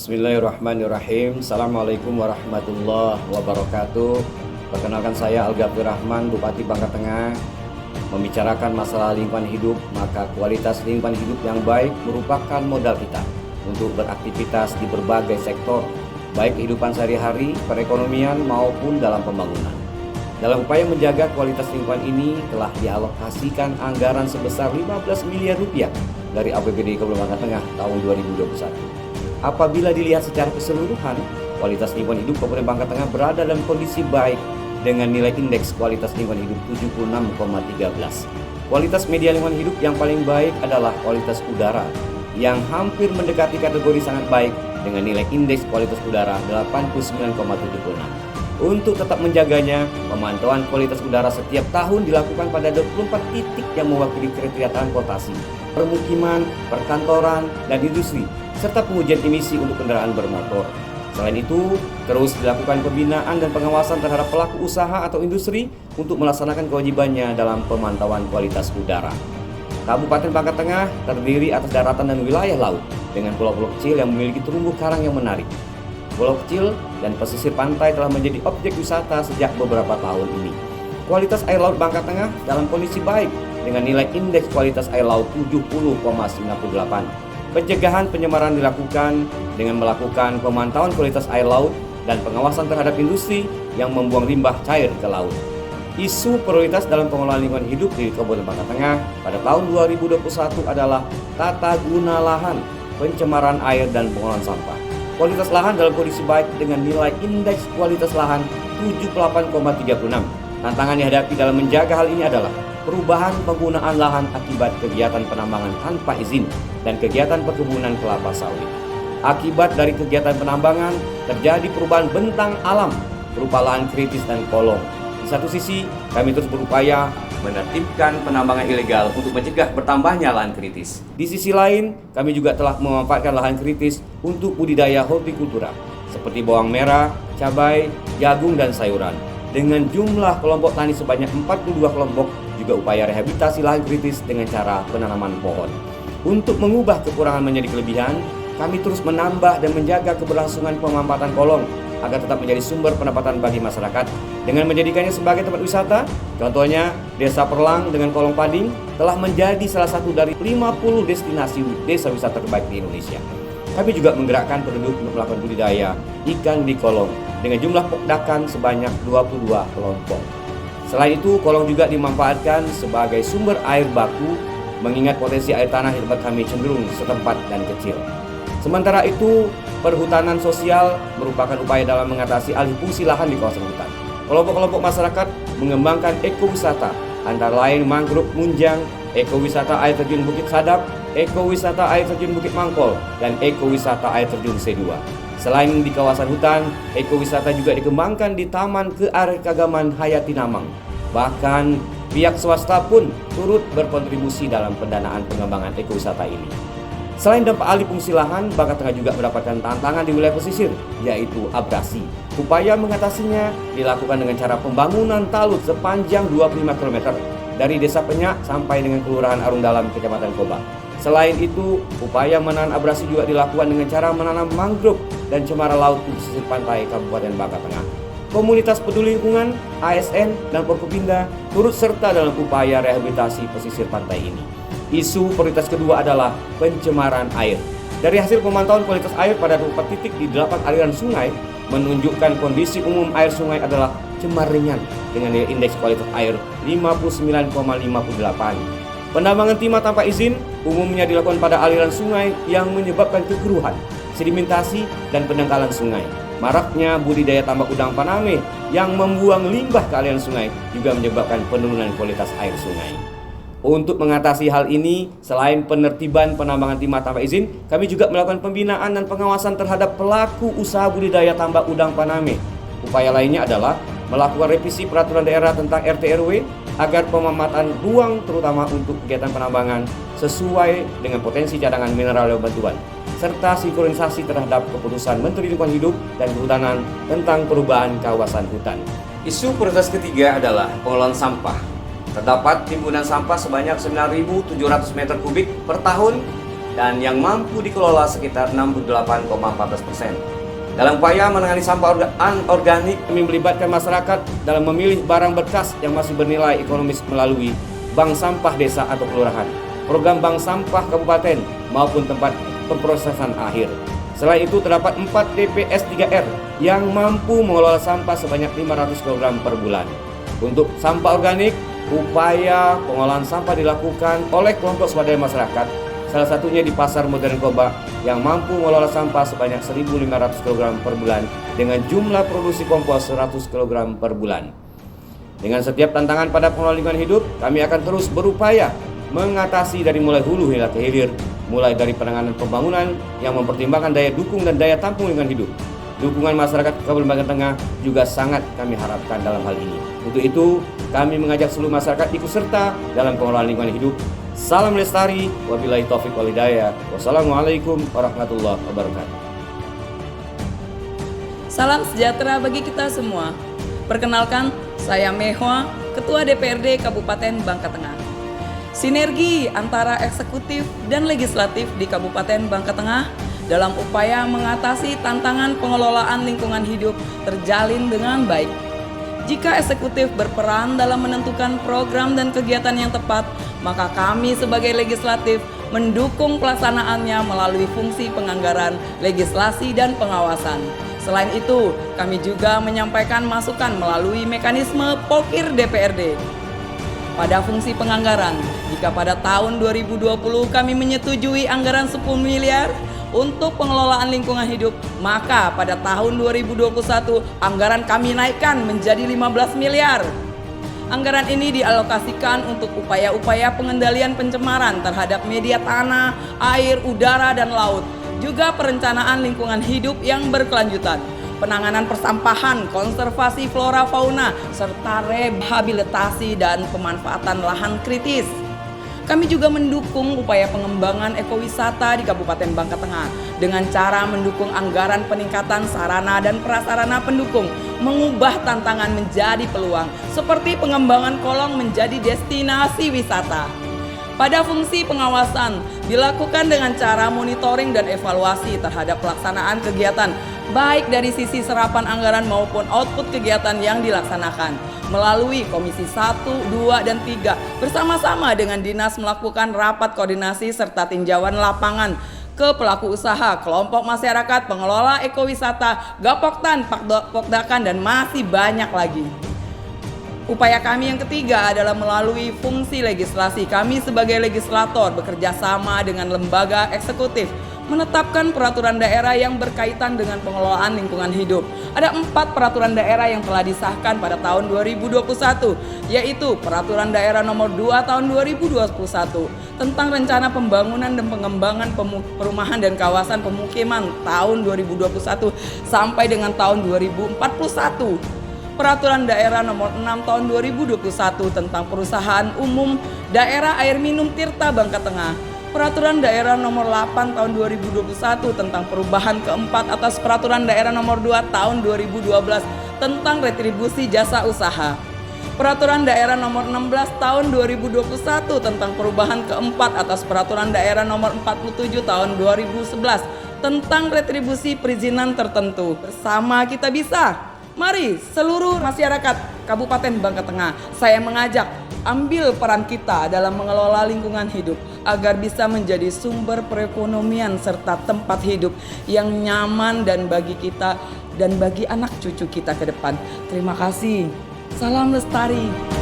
Bismillahirrahmanirrahim. Assalamualaikum warahmatullahi wabarakatuh. Perkenalkan saya Al-Ghafir Rahman, Bupati Bangka Tengah. Membicarakan masalah lingkungan hidup, maka kualitas lingkungan hidup yang baik merupakan modal kita untuk beraktivitas di berbagai sektor, baik kehidupan sehari-hari, perekonomian maupun dalam pembangunan. Dalam upaya menjaga kualitas lingkungan ini telah dialokasikan anggaran sebesar 15 miliar rupiah dari APBD Kabupaten Bangka Tengah tahun 2021. Apabila dilihat secara keseluruhan, kualitas lingkungan hidup Kabupaten Bangka Tengah berada dalam kondisi baik dengan nilai indeks kualitas lingkungan hidup 76,13. Kualitas media lingkungan hidup yang paling baik adalah kualitas udara yang hampir mendekati kategori sangat baik dengan nilai indeks kualitas udara 89,76. Untuk tetap menjaganya, pemantauan kualitas udara setiap tahun dilakukan pada 24 titik yang mewakili kriteria transportasi, permukiman, perkantoran, dan industri, serta pengujian emisi untuk kendaraan bermotor. Selain itu, terus dilakukan pembinaan dan pengawasan terhadap pelaku usaha atau industri untuk melaksanakan kewajibannya dalam pemantauan kualitas udara. Kabupaten Bangka Tengah terdiri atas daratan dan wilayah laut dengan pulau-pulau kecil yang memiliki terumbu karang yang menarik. Pulau kecil dan pesisir pantai telah menjadi objek wisata sejak beberapa tahun ini. Kualitas air laut Bangka Tengah dalam kondisi baik dengan nilai indeks kualitas air laut 70,98. Pencegahan pencemaran dilakukan dengan melakukan pemantauan kualitas air laut dan pengawasan terhadap industri yang membuang limbah cair ke laut. Isu prioritas dalam pengelolaan lingkungan hidup di Kabupaten Bangka Tengah pada tahun 2021 adalah tata guna lahan, pencemaran air, dan pengelolaan sampah. Kualitas lahan dalam kondisi baik dengan nilai indeks kualitas lahan 78,36. Tantangan yang dihadapi dalam menjaga hal ini adalah perubahan penggunaan lahan akibat kegiatan penambangan tanpa izin dan kegiatan perkebunan kelapa sawit. Akibat dari kegiatan penambangan, terjadi perubahan bentang alam berupa lahan kritis dan kolong. Di satu sisi, kami terus berupaya menertibkan penambangan ilegal untuk mencegah bertambahnya lahan kritis. Di sisi lain, kami juga telah memanfaatkan lahan kritis untuk budidaya hortikultura seperti bawang merah, cabai, jagung, dan sayuran. Dengan jumlah kelompok tani sebanyak 42 kelompok, juga upaya rehabilitasi lahan kritis dengan cara penanaman pohon. Untuk mengubah kekurangan menjadi kelebihan, kami terus menambah dan menjaga keberlangsungan pemanfaatan kolong agar tetap menjadi sumber pendapatan bagi masyarakat dengan menjadikannya sebagai tempat wisata. Contohnya, Desa Perlang dengan kolong Pading telah menjadi salah satu dari 50 destinasi desa wisata terbaik di Indonesia. Kami juga menggerakkan penduduk untuk melakukan budidaya ikan di kolong dengan jumlah pokdakan sebanyak 22 kelompok. Selain itu, kolong juga dimanfaatkan sebagai sumber air baku mengingat potensi air tanah di tempat kami cenderung setempat dan kecil. Sementara itu, perhutanan sosial merupakan upaya dalam mengatasi alih fungsi lahan di kawasan hutan. Kelompok-kelompok masyarakat mengembangkan ekowisata, antara lain mangrove Munjang, ekowisata air terjun Bukit Sadap, ekowisata air terjun Bukit Mangkol, dan ekowisata air terjun C2. Selain di kawasan hutan, ekowisata juga dikembangkan di Taman Keanekaragaman Hayati Namang. Bahkan, pihak swasta pun turut berkontribusi dalam pendanaan pengembangan ekowisata ini. Selain dampak alih fungsi lahan, Bangka Tengah juga mendapatkan tantangan di wilayah pesisir, yaitu abrasi. Upaya mengatasinya dilakukan dengan cara pembangunan talut sepanjang 25 km dari Desa Penyak sampai dengan Kelurahan Arung Dalam, Kecamatan Kobak. Selain itu, upaya menahan abrasi juga dilakukan dengan cara menanam mangrove dan cemara laut di pesisir pantai Kabupaten Bangka Tengah. Komunitas peduli lingkungan, ASN, dan Forkopimda turut serta dalam upaya rehabilitasi pesisir pantai ini. Isu prioritas kedua adalah pencemaran air. Dari hasil pemantauan kualitas air pada 24 titik di 8 aliran sungai menunjukkan kondisi umum air sungai adalah cemar ringan dengan nilai indeks kualitas air 59,58. Penambangan timah tanpa izin umumnya dilakukan pada aliran sungai yang menyebabkan kekeruhan, sedimentasi, dan pendangkalan sungai. Maraknya budidaya tambak udang Paname yang membuang limbah ke aliran sungai juga menyebabkan penurunan kualitas air sungai. Untuk mengatasi hal ini, selain penertiban penambangan timah tanpa izin, kami juga melakukan pembinaan dan pengawasan terhadap pelaku usaha budidaya tambak udang Paname. Upaya lainnya adalah melakukan revisi peraturan daerah tentang RT/RW agar pemanfaatan ruang terutama untuk kegiatan penambangan sesuai dengan potensi cadangan mineral dan batuan, serta sinkronisasi terhadap keputusan Menteri Lingkungan Hidup dan Kehutanan tentang perubahan kawasan hutan. Isu prioritas ketiga adalah pengelolaan sampah. Terdapat timbunan sampah sebanyak 9.700 meter kubik per tahun dan yang mampu dikelola sekitar 68,14%. Dalam upaya menangani sampah anorganik, kami melibatkan masyarakat dalam memilih barang bekas yang masih bernilai ekonomis melalui bank sampah desa atau kelurahan, program bank sampah kabupaten maupun tempat pemrosesan akhir. Selain itu terdapat 4 TPS 3R yang mampu mengelola sampah sebanyak 500 kg per bulan. Untuk sampah organik, upaya pengolahan sampah dilakukan oleh kelompok swadaya masyarakat, salah satunya di Pasar Modern Koba yang mampu mengelola sampah sebanyak 1.500 kg per bulan dengan jumlah produksi kompos 100 kg per bulan. Dengan setiap tantangan pada pengelolaan lingkungan hidup, kami akan terus berupaya mengatasi dari mulai hulu hingga ke hilir, mulai dari penanganan pembangunan yang mempertimbangkan daya dukung dan daya tampung lingkungan hidup. Dukungan masyarakat Kabupaten Bangka Tengah juga sangat kami harapkan dalam hal ini. Untuk itu, kami mengajak seluruh masyarakat ikut serta dalam pengelolaan lingkungan hidup. Salam lestari, wabillahi taufiq wal hidayah. Wassalamualaikum warahmatullahi wabarakatuh. Salam sejahtera bagi kita semua. Perkenalkan, saya Mehwa, Ketua DPRD Kabupaten Bangka Tengah. Sinergi antara eksekutif dan legislatif di Kabupaten Bangka Tengah dalam upaya mengatasi tantangan pengelolaan lingkungan hidup terjalin dengan baik. Jika eksekutif berperan dalam menentukan program dan kegiatan yang tepat, maka kami sebagai legislatif mendukung pelaksanaannya melalui fungsi penganggaran, legislasi, dan pengawasan. Selain itu, kami juga menyampaikan masukan melalui mekanisme Pokir DPRD. Pada fungsi penganggaran, jika pada tahun 2020 kami menyetujui anggaran 10 miliar untuk pengelolaan lingkungan hidup, maka pada tahun 2021 anggaran kami naikkan menjadi 15 miliar. Anggaran ini dialokasikan untuk upaya-upaya pengendalian pencemaran terhadap media tanah, air, udara, dan laut, juga perencanaan lingkungan hidup yang berkelanjutan, penanganan persampahan, konservasi flora fauna, serta rehabilitasi dan pemanfaatan lahan kritis. Kami juga mendukung upaya pengembangan ekowisata di Kabupaten Bangka Tengah dengan cara mendukung anggaran peningkatan sarana dan prasarana pendukung, mengubah tantangan menjadi peluang, seperti pengembangan kolong menjadi destinasi wisata. Pada fungsi pengawasan, dilakukan dengan cara monitoring dan evaluasi terhadap pelaksanaan kegiatan, baik dari sisi serapan anggaran maupun output kegiatan yang dilaksanakan. Melalui Komisi 1, 2, dan 3, bersama-sama dengan Dinas melakukan rapat koordinasi serta tinjauan lapangan ke pelaku usaha, kelompok masyarakat, pengelola ekowisata, Gapoktan, Pokdakan, dan masih banyak lagi. Upaya kami yang ketiga adalah melalui fungsi legislasi. Kami sebagai legislator bekerja sama dengan lembaga eksekutif menetapkan peraturan daerah yang berkaitan dengan pengelolaan lingkungan hidup. Ada 4 peraturan daerah yang telah disahkan pada tahun 2021, yaitu Peraturan Daerah Nomor 2 Tahun 2021 tentang Rencana Pembangunan dan Pengembangan Perumahan dan Kawasan Pemukiman tahun 2021 sampai dengan tahun 2041. Peraturan Daerah Nomor 6 Tahun 2021 tentang Perusahaan Umum Daerah Air Minum Tirta Bangka Tengah. Peraturan Daerah Nomor 8 Tahun 2021 tentang perubahan keempat atas Peraturan Daerah Nomor 2 Tahun 2012 tentang retribusi jasa usaha. Peraturan Daerah Nomor 16 Tahun 2021 tentang perubahan keempat atas Peraturan Daerah Nomor 47 Tahun 2011 tentang retribusi perizinan tertentu. Bersama kita bisa. Mari seluruh masyarakat Kabupaten Bangka Tengah, saya mengajak ambil peran kita dalam mengelola lingkungan hidup agar bisa menjadi sumber perekonomian serta tempat hidup yang nyaman dan bagi kita dan bagi anak cucu kita ke depan. Terima kasih. Salam lestari.